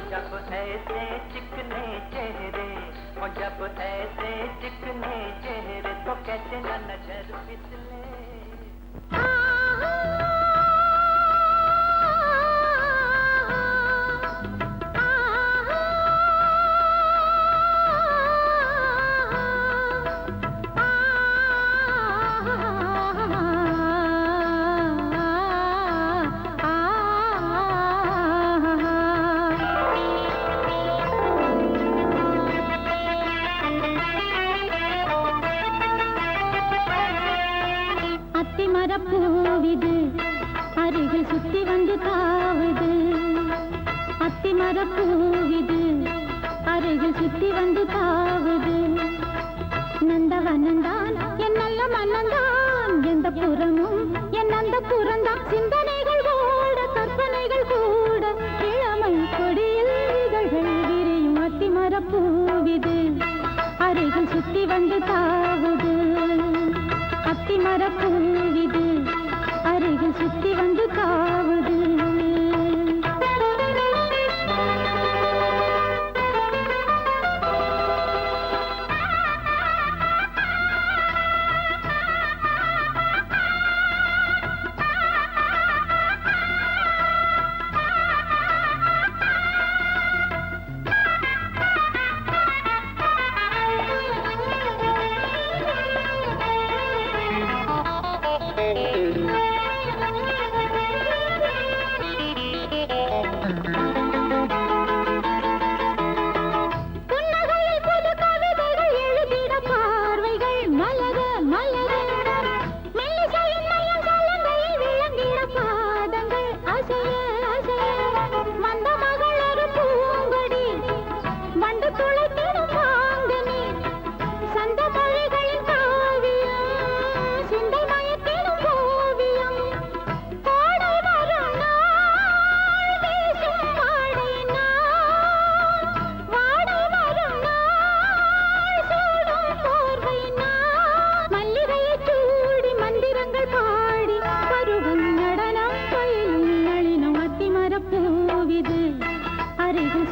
जब ऐसे चिकने चेहरे और जब ऐसे चिकने चेहरे तो कैसे न नजर फिसले பூவிது அருகில் சுத்தி வந்து தாவுது அத்தி மரப்பூவிது அருகில் சுத்தி வந்து தாவுது நந்தவனந்தான் என் நல்ல மன்னந்தான் எந்த புறமும் என் அந்த புறந்தான் சிந்தனைகள் கூட கற்பனைகள் கூட இளமை கொடியில் இதழ்கள் விரியும் அத்தி மரப்பூவிது அருகில் சுத்தி வந்து தாவுது அத்தி மரப்பூவிது அருகில் சுத்தி வந்து தாவுது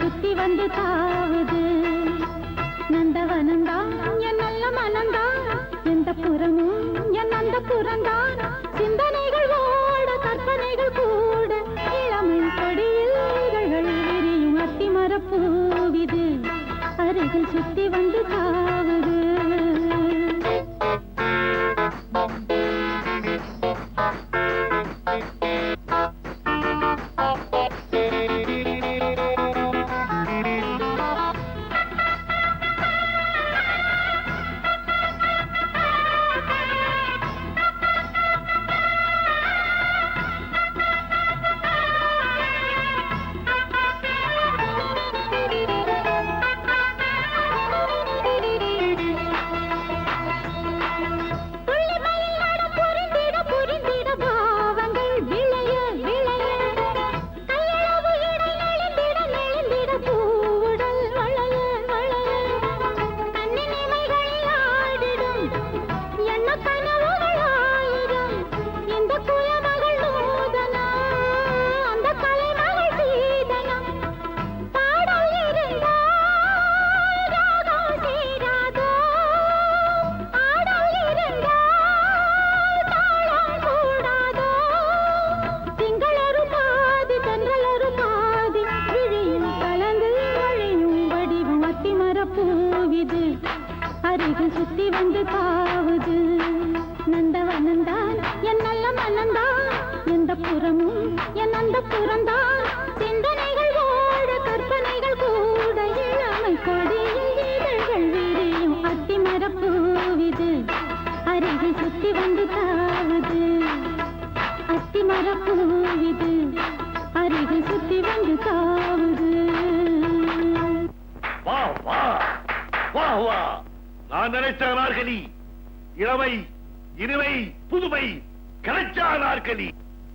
சுத்தி வந்து தாவுது நந்தவனந்தான் என் நல்ல மனந்தான் எந்த புறமும் என் அந்த புறந்தான் சிந்தனைகள் ஓட கற்பனைகள் கூட இளமை கொடியில் இதழ்கள் விரியும் அத்தி மரப்பூவிது அருகில் சுத்தி வந்து தாவுது அருகில் சுத்தி வந்து தாவுது நந்தவனந்தான் என் நல்ல மனந்தான் எந்த புறமும் என் அந்த புறந்தான் சிந்தனைகள் ஓட கற்பனைகள் கூட இளமை கொடியில் இதழ்கள் விரியும் அத்தி மரப்பூவிது அருகில் சுத்தி வந்து தாவுது அத்தி மரப்பூவிது அருகில் சுத்தி வந்து தாவுது வா வா வா வா நான் நினைச்ச நாற்கலி இளமை இனிமை புதுமை கிடைச்ச நாற்கலி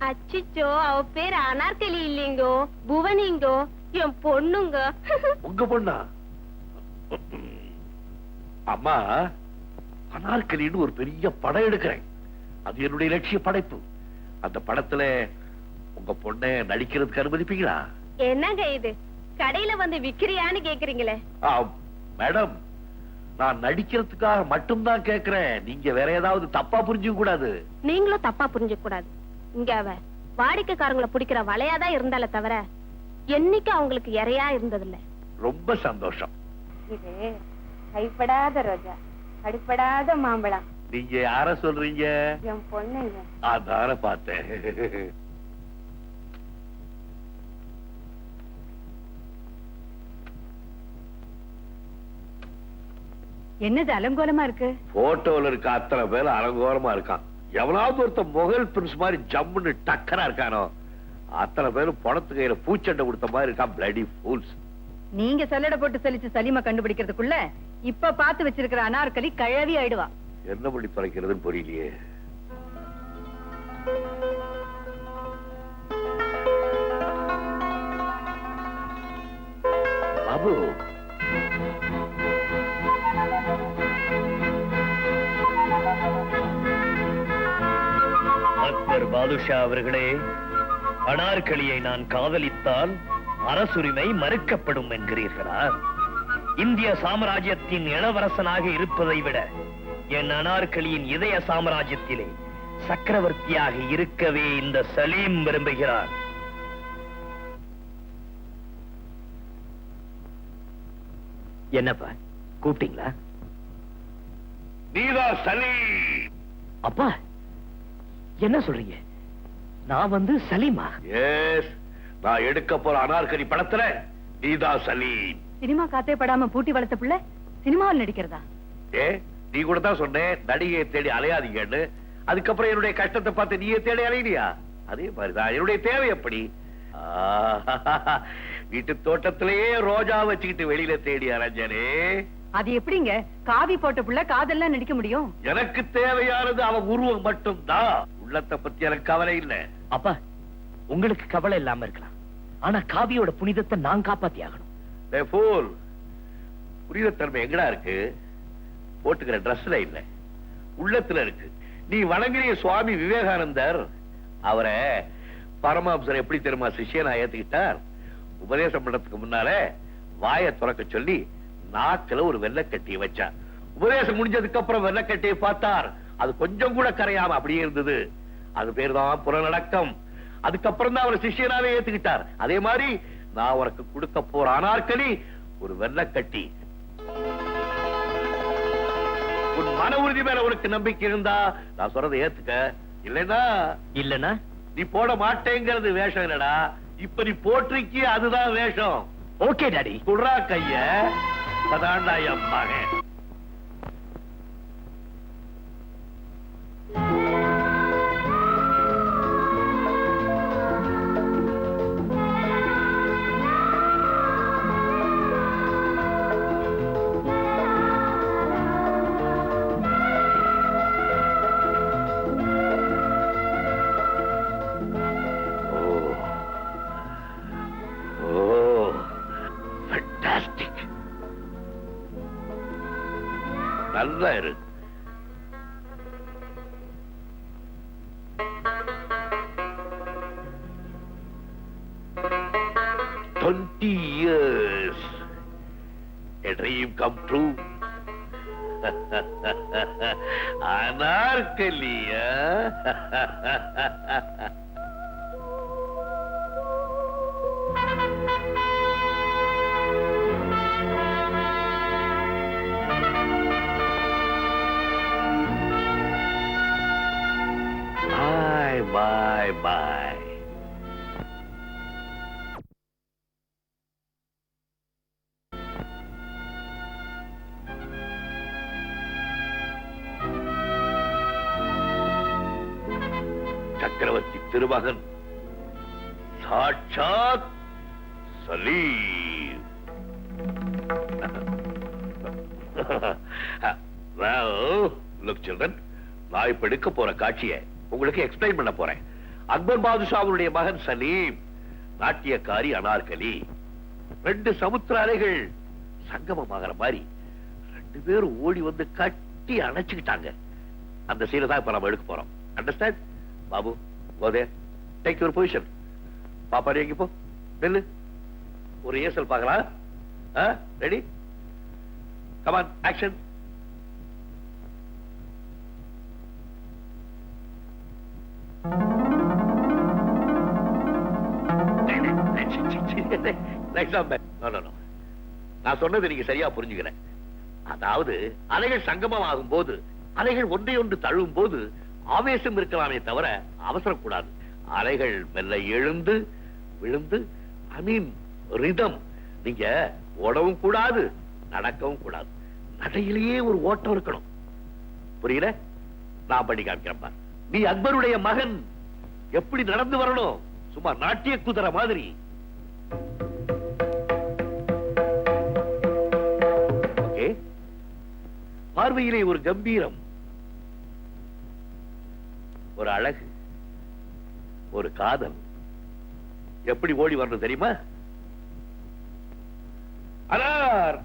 அச்சிச்சோ அவ பேர் அனார்கலி இல்லைங்கோ புவனிங்கோ என் பொண்ணுங்க உங்க பொண்ணா அம்மா அனார்கலின்னு ஒரு பெரிய படம் எடுக்கிறேன். அது என்னுடைய லட்சிய படைப்பு. அந்த படத்துல உங்க பொண்ணை நடிக்கிறதுக்கு அனுமதிப்பீங்களா? என்னங்க இது கடையில வந்து விக்கிறியான்னு கேக்குறீங்களே? மேடம், நான் நடிக்கிறதுக்காக மட்டும்தான் கேக்குறேன். நீங்க வேற ஏதாவது தப்பா புரிஞ்சுக்க கூடாது. நீங்களும் தப்பா புரிஞ்சுக்க கூடாது. இங்க அவ வாடிக்கைக்காரங்களை பிடிக்கிற வலையாதான் இருந்தால தவிர என்னைக்கு அவங்களுக்கு இறையா இருந்ததில்ல. ரொம்ப சந்தோஷம். இது கைப்படாத ரோஜா, அடிப்படாத மாம்பழம். நீங்க யார சொல்றீங்க? என் பொண்ணுங்க. அதான பார்த்தேன். என்னது அலங்கோலமா இருக்கு? போட்டோல இருக்க அத்தனை பேர் அலங்கோலமா இருக்கான். எவனாவது ஒருத்த முகல் பிரின்ஸ் மாதிரி ஜம்முன்னு டக்கரா இருக்கானோ அத்தனை பேரும் பணத்து கையில பூச்சண்டை கொடுத்த மாதிரி இருக்கான். Bloody fools. நீங்க சல்லடை போட்டு சலிச்சு சலீமா கண்டுபிடிக்கிறதுக்குள்ள இப்ப பாத்து வச்சிருக்கிற அனார்கலி கழவி ஆயிடுவா. என்ன பண்ணி தொலைக்கிறதுன்னு புரியலையே. பாபு, அக்பர் பாதுஷா அவர்களே, அனார்கலியை நான் காதலித்தால் அரசுரிமை மறுக்கப்படும் என்கிறீர்களா? இந்திய சாம்ராஜ்யத்தின் இளவரசனாக இருப்பதை விட என் அனார்கலியின் இதய சாம்ராஜ்யத்திலே சக்கரவர்த்தியாக இருக்கவே இந்த சலீம் விரும்புகிறார். என்னப்பா கூப்பிட்டீங்களா? நீதான் சலீம். அப்பா என்ன சொல்றீங்க? நான் வந்து சலீமா? எஸ், நான் எடுக்க போற அனார்கலி படத்துல நீதான் சலீம். சினிமா காத்தே படாம பூட்டி வளர்த்த பிள்ளை சினிமாவில் நடிக்கிறதா? நீ கூட தான் சொன்னேன் நடிகையை தேடி அலையாதீங்கன்னு. அதுக்கப்புறம் என்னுடைய கஷ்டத்தை பார்த்து நீயே தேடி அலையினியா? அதே மாதிரிதான் என்னுடைய தேவை. எப்படி வீட்டு தோட்டத்திலேயே ரோஜா வச்சுக்கிட்டு வெளியில தேடி அலைஞ்சனே. அது எப்படிங்க காவி போட்ட பிள்ளை காதெல்லாம் நடிக்க முடியும்? எனக்கு தேவையானது அவன் உருவம் மட்டும் தான். உள்ளத்தை பத்தி எனக்கு கவலை இல்லை. அப்பா, உங்களுக்கு கவலை இல்லாம இருக்கலாம், ஆனா காவியோட புனிதத்தை நான் காப்பாத்தி ஆகணும். புனிதத்தன்மை எங்கடா இருக்கு? போட்டுக்கிற டிரெஸ்ல இல்ல, உள்ளத்துல இருக்கு. நீ வணங்கிய சுவாமி விவேகானந்தர், அவரை பரமஹம்சர் எப்படி தெரியுமா சிஷ்யனா ஏத்துக்கிட்டார்? உபதேசம் பண்றதுக்கு முன்னால வாயை துறக்க சொல்லி நாக்குல ஒரு வெள்ளக்கட்டியை வச்சார். உபதேசம் முடிஞ்சதுக்கு அப்புறம் வெள்ளக்கட்டியை பார்த்தார், அது கொஞ்சம் கூட கரையாம அப்படியே இருந்தது. அது பேர் தான் புறநடக்கம். அதுக்கப்புறம் தான் அவர் சிஷ்யனாவே ஏத்துக்கிட்டார். அதே மாதிரி நான் உனக்கு கொடுக்க போற அனார்கலி ஒரு வெள்ளக்கட்டி. உன் மன உறுதி மேல உனக்கு நம்பிக்கை இருந்தா நான் சொல்றதை ஏத்துக்க. இல்லைன்னா நீ போட மாட்டேங்கிறது வேஷம் இல்லடா. இப்ப நீ போட்டிருக்கிய அதுதான் வேஷம். Okay daddy. குடுறா கைய. அதான்டா என் மகன். நல்லா இரு. years. A dream come true. Anarkali, Bye, bye. சக்கரவர்த்தி திருமகன் சாட்சாத் சலீம். Well, look children, நான் இப்ப எடுக்க போற காட்சியை உங்களுக்கு எக்ஸ்பிளைன் பண்ண போறேன். அக்பர் பாதுஷாவுடைய மகன் சலீம், நாட்டியக்காரி அனார்கலி, ரெண்டு சமுத்திர அலைகள் சங்கமமாகிற மாதிரி ரெண்டு பேரும் ஓடி வந்து கட்டி கட்டி அணைச்சுக்கிட்டாங்க. அந்த சீனை தான் இப்ப நம்ம எடுக்க போறோம். அண்டர்ஸ்டாண்ட்? பாபு, கோதே, டேக் யுவர் பொசிஷன். பாப்பா நீ எங்க போ, நெல்லு. ஒரு ஏசல் பார்க்கலாம். ரெடி? Come on, action. நான் சொன்னது நீங்க சரியா புரிஞ்சுக்கிறேன். அதாவது அலைகள் சங்கமம் ஆகும் போது, அலைகள் ஒன்றை ஒன்று தழுவும் போது ஆவேசம் இருக்கலாமே தவிர அவசரக்கூடாது. அலைகள் மெல்ல எழுந்து விழுந்து, ஐ மீன் ரிதம். நீங்க ஓடவும் கூடாது, நடக்கவும் கூடாது. நடையிலேயே ஒரு ஓட்டம் இருக்கணும். புரியல? நான் பண்ணி காமிக்கிறேன். நீ அக்பருடைய மகன், எப்படி நடந்து வரணும், சும்மா நாட்டிய குதிரை மாதிரி. ஓகே? பார்வையிலே ஒரு கம்பீரம், ஒரு அழகு, ஒரு காதல். எப்படி ஓடி வரணும் தெரியுமா? அலார்.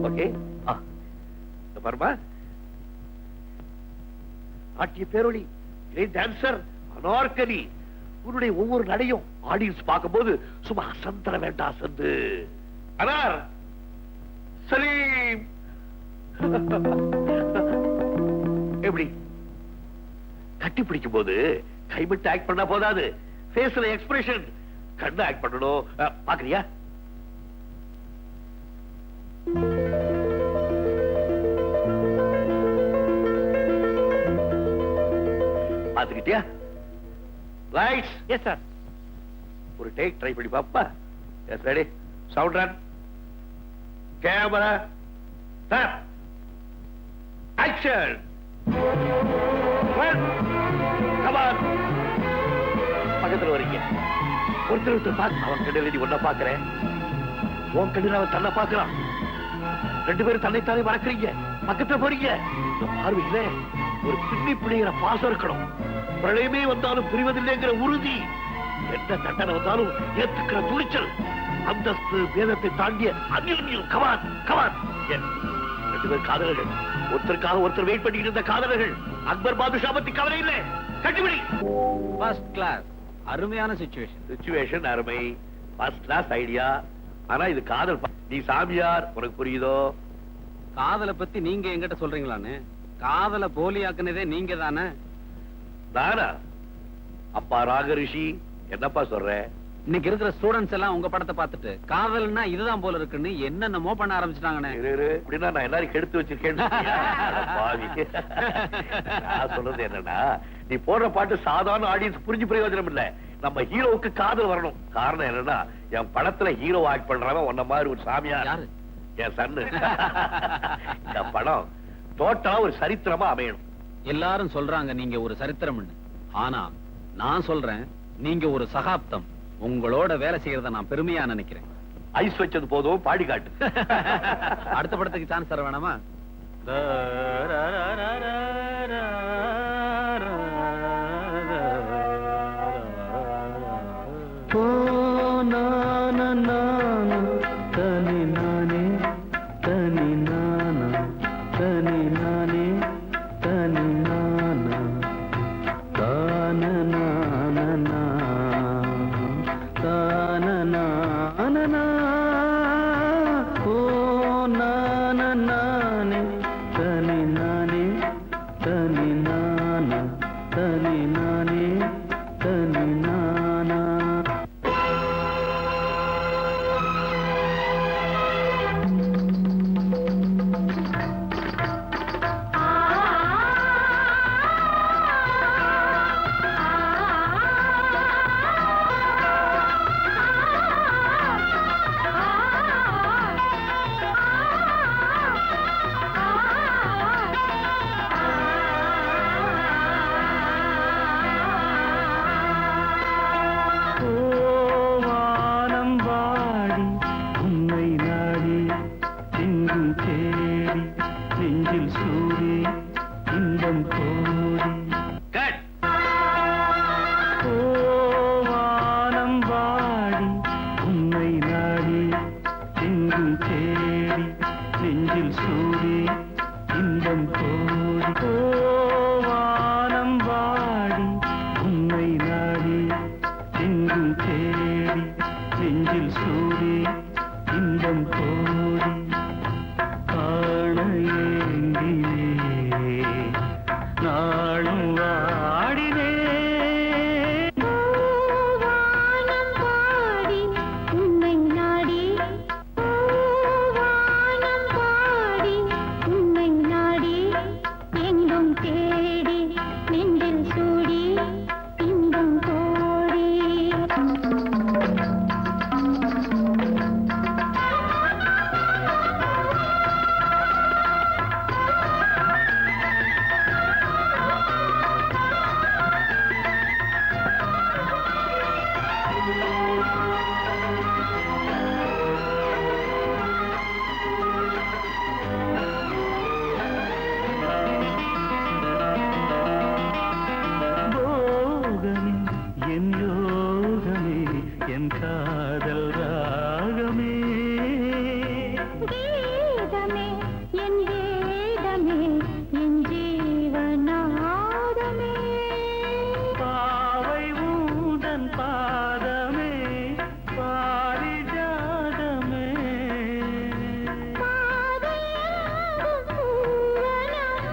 ஓகே, பாருமா, நாட்டிய பேரொளி, கிரேட் டான்சர், அனார்கலி. உன்னுடைய ஒவ்வொரு நடையும் ஆடியன்ஸ் பார்க்கும்போது சும்மா அசந்தர வேண்டாம். சந்து அனார் சலீம். எப்படி கட்டி பிடிக்கும் போது கைவிட்டு ஆக்ட் பண்ணா போதாது, ஃபேஸ்ல எக்ஸ்பிரஷன், கண்ணு ஆக்ட் பண்ணணும். பாக்குறியா? பாத்துக்கிட்டியா? லைட்ஸ். Yes sir. ஒரு டேக் ட்ரை பண்ணி பாப்பா. Yes, ready, sound run, camera, sir, action. Come on. பக்கத்துல வரீங்க. ஒருத்தர் பார்த்து அவன் கண்ணில் நீ ஒன்ன பாக்குறேன், உன் கண்ணில் அவன் தன்னை பாக்குறான். ரெண்டு பேரும் தன்னைத்தானே மறக்கிறீங்க, பக்கத்துல போறீங்க. பார்வையில ஒரு பின்னி பிடிக்கிற பாசம் இருக்கணும். பிரளயமே வந்தாலும் புரிவதில்லைங்கிற உறுதி, என்ன தண்டனை வந்தாலும் ஏத்துக்கிற துணிச்சல், அந்தஸ்து வேதத்தை தாண்டிய அந்நியம். Come on come on. ரெண்டு பேர் காதலர்கள், ஒருத்தருக்காக ஒருத்தர் வெயிட் பண்ணிட்டு இருந்த காதலர்கள். அக்பர் பாதுஷா பத்தி கவலை இல்லை, கட்டிபிடி. ஃபர்ஸ்ட் கிளாஸ், அருமையான சிச்சுவேஷன் அருமை, ஃபர்ஸ்ட் கிளாஸ் ஐடியா. ஆனா இது காதல். நீ சாமியார், உனக்கு புரியுதோ? காதலை பத்தி நீங்க என்கிட்ட சொல்றீங்களான்னு? காதலை போலியாக்குனதே நீங்க தானே? தானா? அப்பா ராகரிஷி, என்னப்பா சொல்ற? இன்னைக்கு இருக்கிற ஸ்டூடெண்ட்ஸ் எல்லாம் உங்க படத்தை பார்த்துட்டு காதல்னா இதுதான் போல இருக்குன்னு என்னென்னமோ பண்ண ஆரம்பிச்சிட்டாங்கண்ணே. அப்படின்னா நான் எல்லாரும் கெடுத்து வச்சிருக்கேன். நான் சொல்றது என்னன்னா, நீ போடுற பாட்டு சாதாரண ஆடியன்ஸ் புரிஞ்சு பிரயோஜனம் இல்ல. நம்ம ஹீரோவுக்கு காதல் வரணும். காரணம் என்னன்னா, என் படத்துல ஹீரோ ஆக்ட் பண்றவன் உன்ன மாதிரி ஒரு சாமியார், என் சன்னு. இந்த படம் டோட்டலா ஒரு சரித்திரமா அமையணும். எல்லாரும் சொல்றாங்க நீங்க ஒரு சரித்திரம்னு. ஆனா நான் சொல்றேன், நீங்க ஒரு சகாப்தம். உங்களோட வேலை செய்யறத நான் பெருமையா நினைக்கிறேன். ஐஸ் வச்சது போதும், பாடி காட்டு. அடுத்த படத்துக்கு சான்ஸ் தர வேணாமா? நெஞ்சில் சூடி இன்பம் கோடி காண ஏங்கினே நாளும் வாடினே வானம் பாடி உன்னை நாடி வானம் பாடி உன்னை நாடி எங்கும் தேடி நெஞ்சில் சூடி இன்பம் கோடி போகமே என் யோகமே என் காதல் ராகமே கீதமே என் வேதமே என் ஜீவநாதமே பாவை ஊதன் பாதமே பாரிஜாதமே பாதையெங்கும் பூவனம்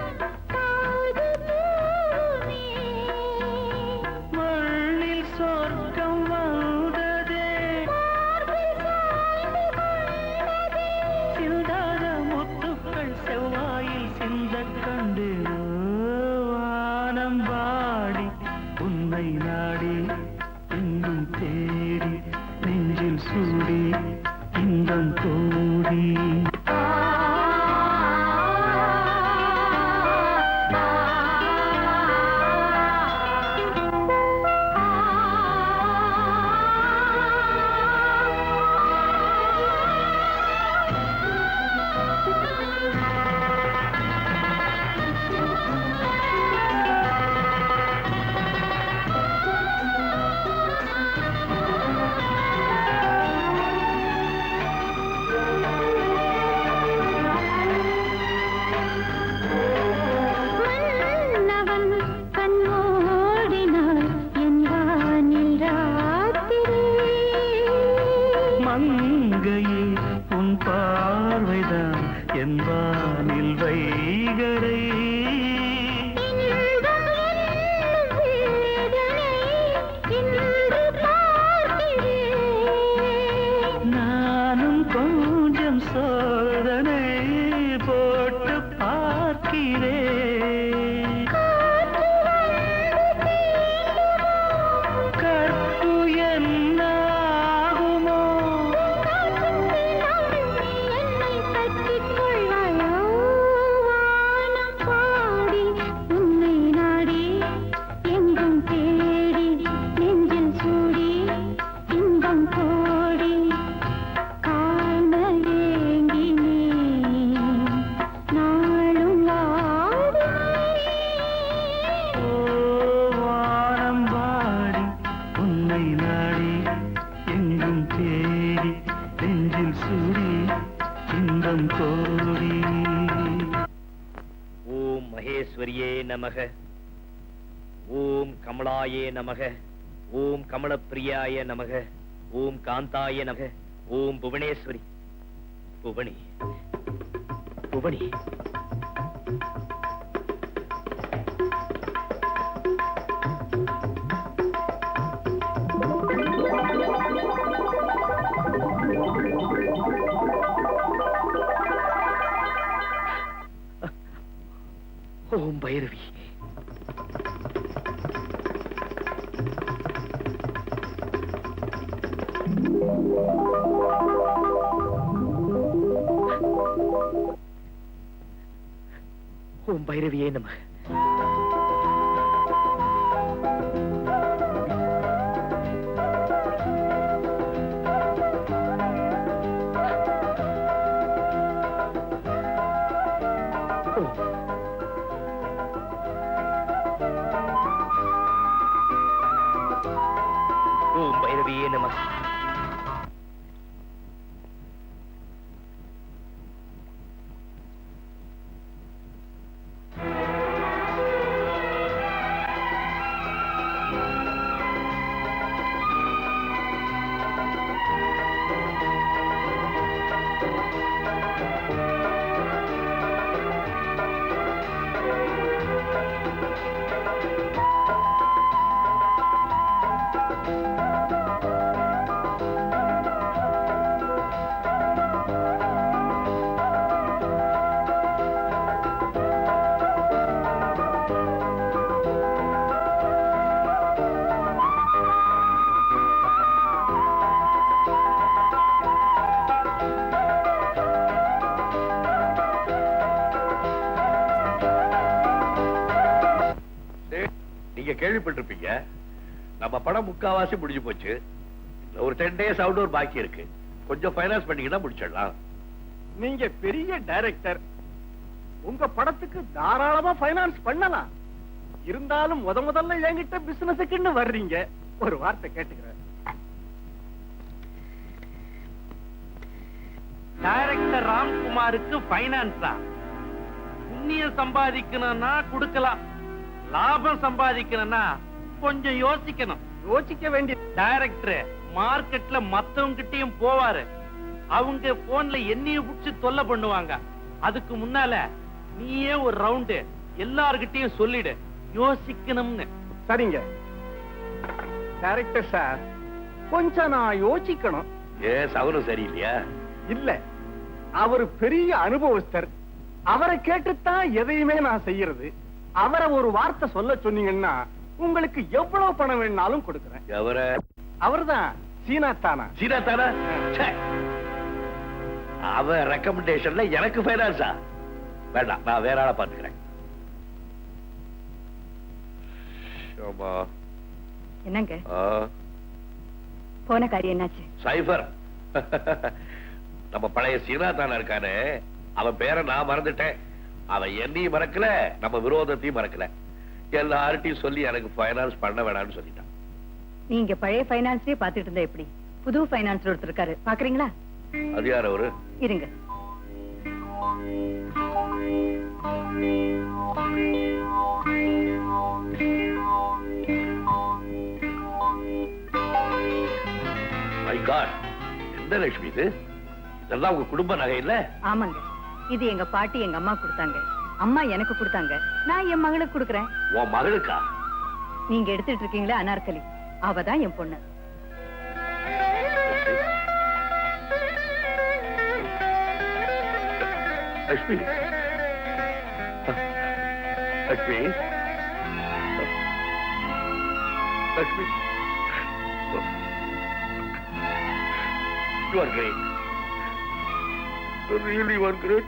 காது பூவே மண்ணில் சொர்க்கம் வந்ததே சிந்தாத முத்துக்கள் செவ்வாயில் சிந்த கண்டு வானம் வாடி உன்னை நாடி எங்கும் தேடி நெஞ்சில் சூடி இன்பம் கோடி மன்னவன் கண்ணோடினாள் என் வானில் ராத்திரி மங்கையே உன் பார்வைதான் என் வானில் வைகரை இன்பம் என்னும் வேதனை இன்று பார்க்கிறேன் நானும் கொஞ்சம் சோதனை போட்டு பார்க்கிறேன் கற்பு என்னாகுமோ என்னை பற்றிக் கொள்வாயோ வானம் பாடி உன்னை நாடி எங்கும் தேடி நெஞ்சில் சூடி இன்பம் கோடி காண ஏங்கினேன் நாளும் வாடினேன் ஓ வானம் வாடி உன்னை நாடி எங்கும் தேடி நெஞ்சில் சூடி இன்பம் கோடி ஓம் மகேஸ்வரியே நமக ஓம் கமலாயே நமக ஓம் கமலப்பிரியாய நமக ஓம் காந்தாய நமக ஓம் புவனேஸ்வரி புவனி புவனி ஓம் பைரவி ஓம் பைரவியே நமக ஓம் பைரவியே நமக கேள்விப்பட்டிருப்பீங்க. நம்ம படம் முக்காவாசி முடிஞ்சு போச்சு. ஒரு 10 days அவுட்டோர் பாக்கி இருக்கு. கொஞ்சம் ஃபைனான்ஸ் பண்ணீங்கன்னா முடிச்சிடலாம். நீங்க பெரிய டைரக்டர், உங்க படத்துக்கு தாராளமா ஃபைனான்ஸ் பண்ணலாம். இருந்தாலும் முதல்ல என்கிட்ட பிசினஸுக்குன்னு வர்றீங்க, ஒரு வார்த்தை கேட்டுக்கிறேன். டைரக்டர் ராம்குமாருக்கு ஃபைனான்ஸா? புண்ணியம் சம்பாதிக்கணும்னா கொடுக்கலாம், லாபம் சம்பாதிக்கணும்னா கொஞ்சம் யோசிக்கணும். யோசிக்க வேண்டிய டைரக்டர் மார்க்கெட்ல மத்தவங்க கிட்டயும் போவாரு. அவங்க போன்ல என்னைய புடிச்சு தொல்லை பண்ணுவாங்க. அதுக்கு முன்னால நீயே ஒரு ரவுண்டு எல்லார்கிட்டயும் சொல்லிடு, யோசிக்கணும்னு. சரிங்க டைரக்டர் சார், கொஞ்சம் நான் யோசிக்கணும். அவரும் சரியில்லையா? இல்ல, அவரு பெரிய அனுபவஸ்தர். அவரை கேட்டுத்தான் எதையுமே நான் செய்யறது. அவரை ஒரு வார்த்தை சொல்ல சொன்னீங்கன்னா உங்களுக்கு எவ்வளவு பணம் வேணாலும் கொடுக்கிறேன். அவர்தான் சீனாத்தானா. சீனாத்தானா? அவ ரெக்கமெண்டேஷன்ல எனக்கு ஃபைனான்ஸா? வேண்டாம், நான் வேற ஆளை பாத்துக்கிறேன். என்னங்க போன காரியம் என்னாச்சு? சைபர் நம்ம பழைய சீனாத்தானா இருக்கானே, அவன் பேரை நான் மறந்துட்டேன். அவன் என்னையும் மறக்கல, நம்ம விரோதத்தையும் மறக்கல. எல்லார்ட்டையும் சொல்லி எனக்கு ஃபைனான்ஸ் பண்ண வேணாம்னு சொல்லிட்டான். நீங்க பழைய ஃபைனான்ஸே பாத்துட்டு இருந்தா எப்படி? புது ஃபைனான்ஸ் ஒருத்தர் இருக்காரு, பாக்குறீங்களா? அது யார் அவரு? இருங்க. மை காட், எந்த லட்சுமி இது? இதெல்லாம் உங்க குடும்ப நகை இல்ல? ஆமாங்க, இது எங்க பாட்டி எங்க அம்மா கொடுத்தாங்க. அம்மா எனக்கு கொடுத்தாங்க, நான் என் மகளுக்கு கொடுக்கறேன். உன் மகளுக்கா? நீங்க எடுத்துட்டு இருக்கீங்களா அனார்கலி, அவதான் என் பொண்ணு. Lakshmi, Lakshmi, Lakshmi, you are great. You really are great.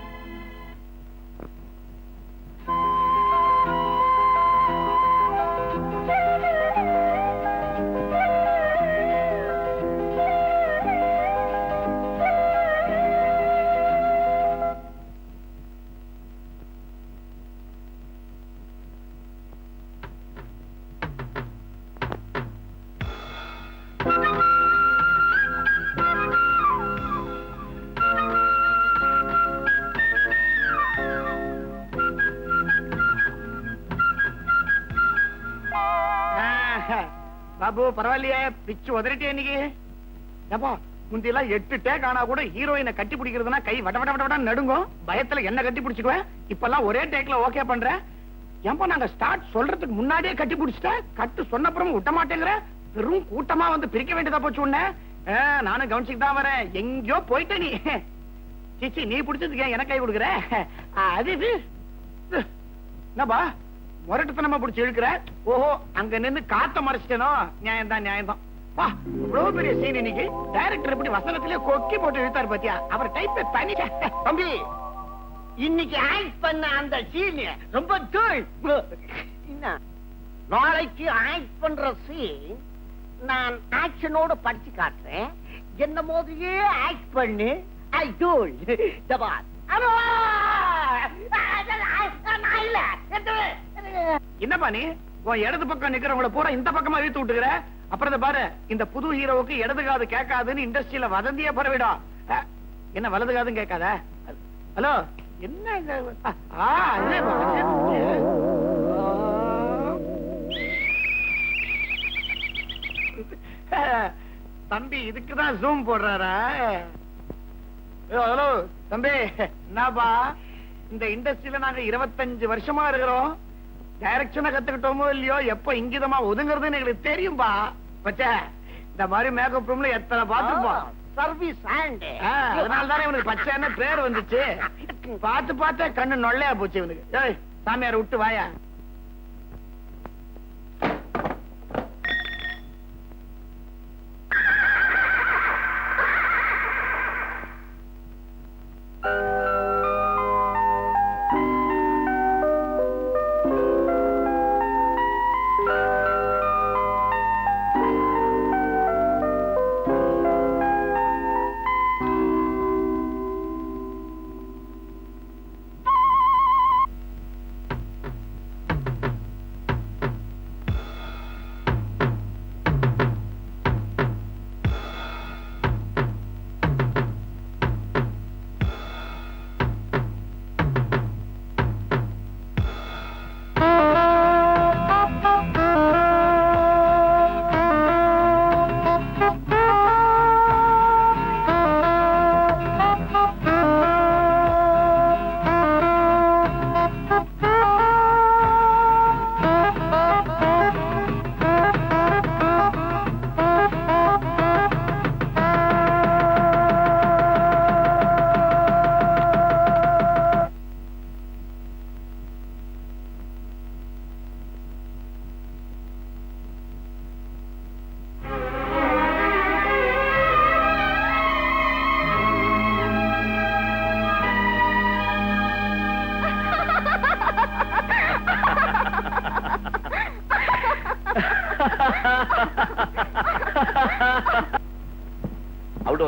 Babu பரவாயில்லையே, பிச்சு உதறிட்டே இன்னைக்கு. ஏப்பா முந்தியெல்லாம் 8 டேக் ஆனா கூட ஹீரோயினை கட்டி பிடிக்கிறதுனா கை வட வட வட நடுங்கும். பயத்துல என்ன கட்டி பிடிச்சுக்குவேன். இப்பெல்லாம் ஒரே டேக்ல ஓகே பண்றேன். ஏன்பா நாங்க ஸ்டார்ட் சொல்றதுக்கு முன்னாடியே கட்டி பிடிச்சிட்டேன், கட்டு சொன்னப்புறம் விட்ட மாட்டேங்கிற. பெரும் கூட்டமா வந்து பிரிக்க வேண்டியதா போச்சு உன்ன. நானும் கவனிச்சுட்டு தான் வரேன். எங்கயோ போயிட்ட நீ. சிச்சி, நீ பிடிச்சதுக்கு ஏன் எனக்கு கை கொடுக்குற? அது என்னப்பா முரட்டுத்தனமா பிடிச்சி இழுக்கிற? ஓஹோ, அங்க நின்னு காத்த மறைச்சிட்டேனோ? நியாயம் தான், நியாயம் தான். வா, இவ்வளவு பெரிய சீன் இன்னைக்கு. டைரக்டர் எப்படி வசனத்திலே கொக்கி போட்டு இழுத்தாரு பாத்தியா? அவர் டைப் தனி. தம்பி, இன்னைக்கு ஆக்ட் பண்ண அந்த சீன் ரொம்ப நாளைக்கு ஆக்ட் பண்ற சீன் நான் ஆக்ஷனோட படிச்சு காட்டுறேன். என்ன மாதிரியே ஆக்ட் பண்ணு. ஐ டோல் ஜபாத். என்னப்பா நீ உன் இடது பக்கம் நிக்கிறவங்கள பூரா இந்த பக்கமா இழுத்து விட்டுக்கிற? அப்புறம் பாரு, இந்த புது ஹீரோவுக்கு இடது காது கேட்காதுன்னு இண்டஸ்ட்ரியில வதந்தியே பரவிடும். என்ன வலது காதும் கேட்காத? ஹலோ, என்ன தம்பி இதுக்குதான் ஜூம் போடுறாரா? ஹலோ தம்பி, என்னப்பா இந்த இண்டஸ்ட்ரியில நாங்க 25 வருஷமா இருக்கிறோம். டைரக்ஷனை கத்துக்கிட்டோமோ இல்லையோ, எப்ப இங்கிதமா ஒதுங்குறதுன்னு எங்களுக்கு தெரியும்பா. பச்சா, இந்த மாதிரி மேக்கப் ரூம்ல எத்தனை பாத்துப்போம். சர்வீஸ் அதனாலதானே இவனுக்கு பச்சைன்னு பேர் வந்துச்சு. பார்த்து பார்த்து கண்ணு நொல்லையா போச்சு இவனுக்கு. சாமியார் விட்டு வாயா.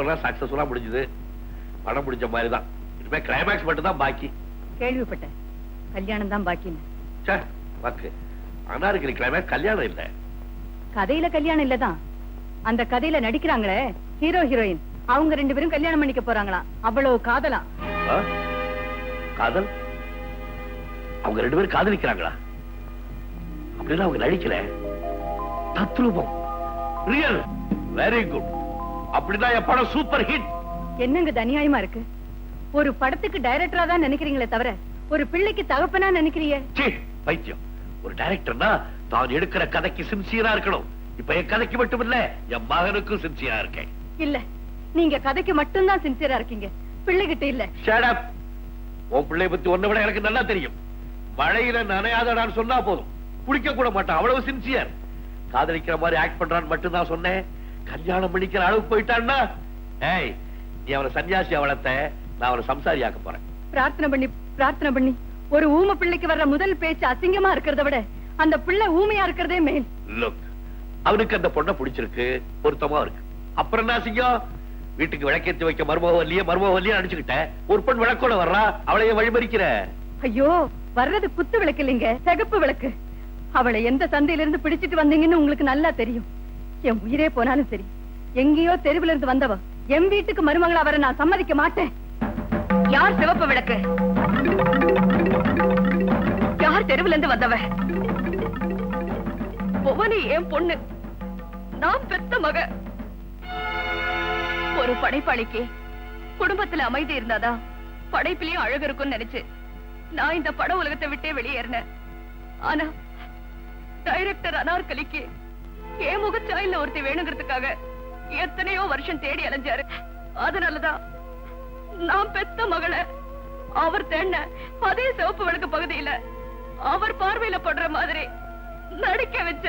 எல்லாம் சக்சஸ்ஃபுல்லா முடிஞ்சது. படம் முடிஞ்ச மாதிரி தான். இனிமே கிளைமேக்ஸ் மட்டும் தான் பாக்கி. கேள்விப்பட்டேன் கல்யாணம் தான் பாக்கின்னு. ச்சே, வாக்கு. அனார்கலி கிளைமேக்ஸ் கல்யாணம் இல்ல. கதையில கல்யாணம் இல்லதான், அந்த கதையில நடிக்கிறாங்களே ஹீரோ ஹீரோயின், அவங்க 2 பேரும் கல்யாணம் பண்ணிக்க போறாங்களாம். அவ்வளவு காதலாம். ஆ? காதல்? அவங்க 2 பேரும் காதலிக்கிறாங்களா? அப்படின்னா அவங்க நடிக்கல, தத்ரூபம், ரியல், வெரி குட். அப்படிதான் என் படம் சூப்பர் ஹிட். என்னங்க அநியாயமா இருக்கு? ஒரு படத்துக்கு டைரக்டரா தான் நினைக்கிறீங்களே தவிர ஒரு பிள்ளைக்கு தகப்பனா நினைக்கிறீங்க? சீ, பைத்தியம். ஒரு டைரக்டர்னா தான் எடுக்கிற கதைக்கு சின்சியரா இருக்கணும். இப்ப என் கதைக்கு மட்டும் இல்ல, என் மகனுக்கும் சின்சியரா இருக்கேன். இல்ல, நீங்க கதைக்கு மட்டும்தான் சின்சியரா இருக்கீங்க, பிள்ளைகிட்ட இல்ல. Shut up. உன் பிள்ளைய பத்தி ஒன்ன விட எனக்கு நல்லா தெரியும். மழையில நனையாதடான்னு சொன்னா போதும், குளிக்க கூட மாட்டான், அவ்வளவு சின்சியர். காதலிக்கிற மாதிரி ஆக்ட் பண்றான்னு மட்டும் தான் சொன்னேன். கல்யாணம் பண்ணிக்கிற அளவுக்கு போயிட்டான்னா, ஏய், நீ அவனை சன்னியாசி வளர்த்த, நான் அவனை சம்சாரியாக்க போறேன். பிரார்த்தனை பண்ணி ஒரு ஊமை பிள்ளைக்கு வர்ற முதல் பேச்சு அசிங்கமா இருக்கிறத விட அந்த பிள்ளை ஊமையா இருக்கிறதே மேல். லுக், அவனுக்கு அந்த பொண்ணை பிடிச்சிருக்கு, பொருத்தமா இருக்கு. அப்புறம் என்ன அசிங்கம்? வீட்டுக்கு விளக்கேற்றி வைக்க மருமகவல்லியே அடிச்சுக்கிட்ட. ஒரு பெண் விளக்கோட வர்றா, அவளையே வழிமறிக்கிற. ஐயோ, வர்றது குத்து விளக்கு இல்லைங்க, சிகப்பு விளக்கு. அவளை எந்த சந்தையில இருந்து பிடிச்சிட்டு வந்தீங்கன்னு உங்களுக்கு நல்லா தெரியும். என் உயிரே போனாலும் சரி, எங்கேயோ தெருவில் இருந்து வந்தவ என் வீட்டுக்கு மருமகளா வர நான் சம்மதிக்க மாட்டேன். யார் சிவப்பு விளக்கு? யார் தெருவில் இருந்து வந்தவ? புவனி என் பொண்ணு, நான் பெத்த மக. ஒரு படைப்பாளிக்கு குடும்பத்துல அமைதி இருந்தாதான் படைப்பிலையும் அழகு இருக்கும்னு நினைச்சு நான் இந்த பட உலகத்தை விட்டே வெளியேறினேன். ஆனா டைரக்டர் அனார்கலிக்கு என் முகச்சாயில ஒருத்தி வேணுங்கிறதுக்காக எத்தனையோ வருஷம் தேடி அலைஞ்சாரு. அதனாலதான் நான் பெத்த மகளை அவர் தேண்ண அதே சிவப்பு விளக்கு பகுதியில அவர் பார்வையில படுற மாதிரி நடிக்க வச்ச.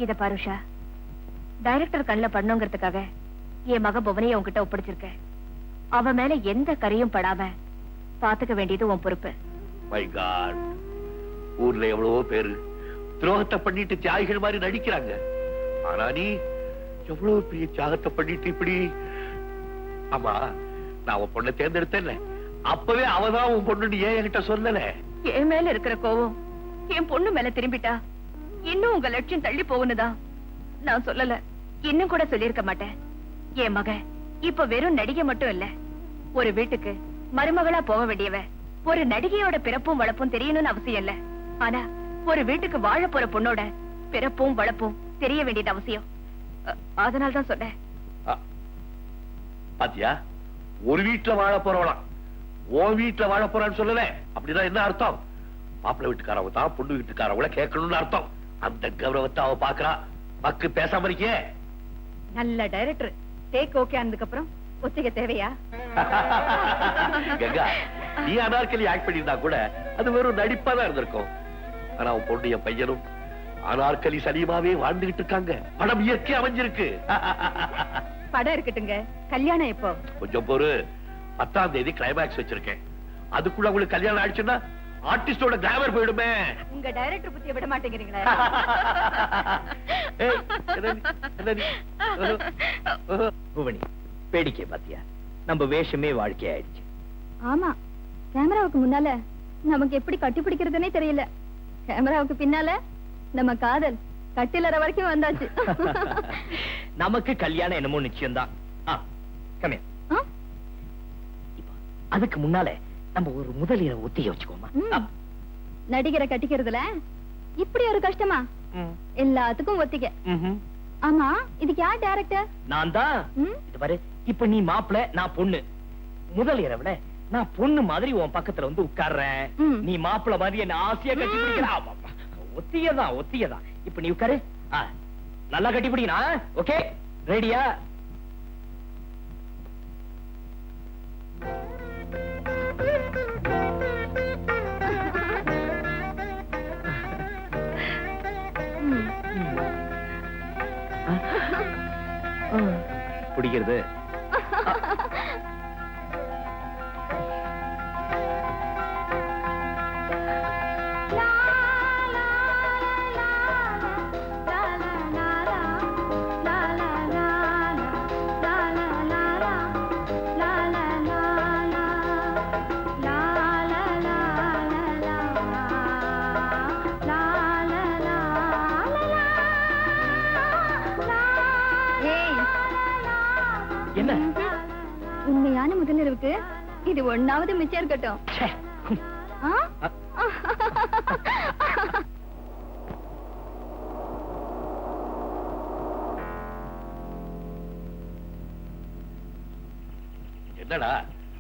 இத பாருஷா, டைரக்டர் கண்ணுல பண்ணுங்கிறதுக்காக என் மக புவனைய உன்கிட்ட ஒப்படைச்சிருக்க. அவ மேல எந்த கரையும் படாம பாத்துக்க வேண்டியது உன் பொறுப்பு. மை காட், ஊர்ல எவ்வளவோ பேரு துரோகத்தை பண்ணிட்டு தியாகிகள் மாதிரி நடிக்கிறாங்க. ஆனா நீ எவ்வளவு பெரிய தியாகத்தை பண்ணிட்டு இப்படி. ஆமா, நான் உன் பொண்ணை தேர்ந்தெடுத்தேன்ல, அப்பவே அவதான் உன் பொண்ணு ஏன் என்கிட்ட சொல்லல? என் மேல இருக்கிற கோவம் என் பொண்ணு மேல திரும்பிட்டா இன்னும் உங்க லட்சியம் தள்ளி போகணுதான் நான் சொல்லல. இன்னும் கூட சொல்லிருக்க மாட்டேன். என் மக இப்ப வெறும் நடிகை மட்டும் இல்ல, ஒரு வீட்டுக்கு மருமகளா போக வேண்டியவ. ஒரு நடிகையோட பிறப்பும் வளப்பும் தெரியணும்னு அவசியம் இல்ல, ஆனா ஒரு வீட்டுக்கு வாழ போற பொண்ணோட பிறப்பும் வளப்பும் தெரிய வேண்டியது அவசியம். அதனால்தான் சொன்னேன். பாத்தியா, ஒரு வீட்டுல வாழ போறவளாம் உன் வீட்டுல வாழ போறான்னு சொல்லல. அப்படிதான் என்ன அர்த்தம்? மாப்பிள்ளை வீட்டுக்காரவங்க தான் பொண்ணு வீட்டுக்காரவங்கள கேட்கணும்னு அர்த்தம். அந்த கௌரவத்தை அவ பாக்குறா. பக்கு பேசாம இருக்கே. நல்ல டைரக்டர் டேக் ஓகே ஆனதுக்கு அப்புறம் ஒத்திகை தேவையா? கங்கா, நீ அனார்கலி ஆக்ட் பண்ணிருந்தா கூட அது வெறும் நடிப்பா தான் இருந்திருக்கும். ஆனா உன் பொண்ணு என் பையனும் அனார்கலி சலீமாவே வாழ்ந்துகிட்டு இருக்காங்க. படம் இயற்கை அமைஞ்சிருக்கு. படம் இருக்கட்டுங்க, கல்யாணம் எப்போ? கொஞ்சம் பொறு, 10ஆம் தேதி கிளைமேக்ஸ் வச்சிருக்கேன். அதுக்குள்ள உங்களுக்கு கல்யாணம் ஆயிடுச்சுன்னா ஆர்டிஸ்டோட கிளாமர் போயிடுமே. உங்க டைரக்டர் பத்திய விட மாட்டேங்கிறீங்களா? புவனி, வேடிக்கை பாத்தியா? நம்ம வேஷமே வாழ்க்கை ஆயிடுச்சு. ஆமா, கேமராவுக்கு முன்னால நமக்கு எப்படி கட்டி பிடிக்கிறதுனே தெரியல. கேமராவுக்கு பின்னால நம்ம காதல் கட்டிலற வரைக்கும் வந்தாச்சு. நமக்கு கல்யாணம் என்னமோ நிச்சயம்தான். அதுக்கு முன்னால நம்ம ஒரு முதலிய ஒத்திகை வச்சுக்கோமா? நடிகரை கட்டிக்கிறதுல இப்படி ஒரு கஷ்டமா? எல்லாத்துக்கும் ஒத்திகை. ஆமா, இதுக்கு யார் டைரக்டர்? நான் தான். இது பாரு, இப்ப நீ மாப்பிள, நான் பொண்ணு. முதல் இரவுல நான் பொண்ணு மாதிரி உன் பக்கத்துல வந்து உட்கார்றேன். நீ மாப்பிள மாதிரி என்ன ஆசையா கட்டி பிடிக்கிற. ஒத்தியதான். இப்ப நீ உட்காரு. நல்லா கட்டி பிடிக்கா? ஓகே, ரெடியா? பிடிக்கிறது. முதலிரவுக்கு இது ஒண்ணாவது மிச்சம் இருக்கட்டும். ச்சே. ஆ? என்னடா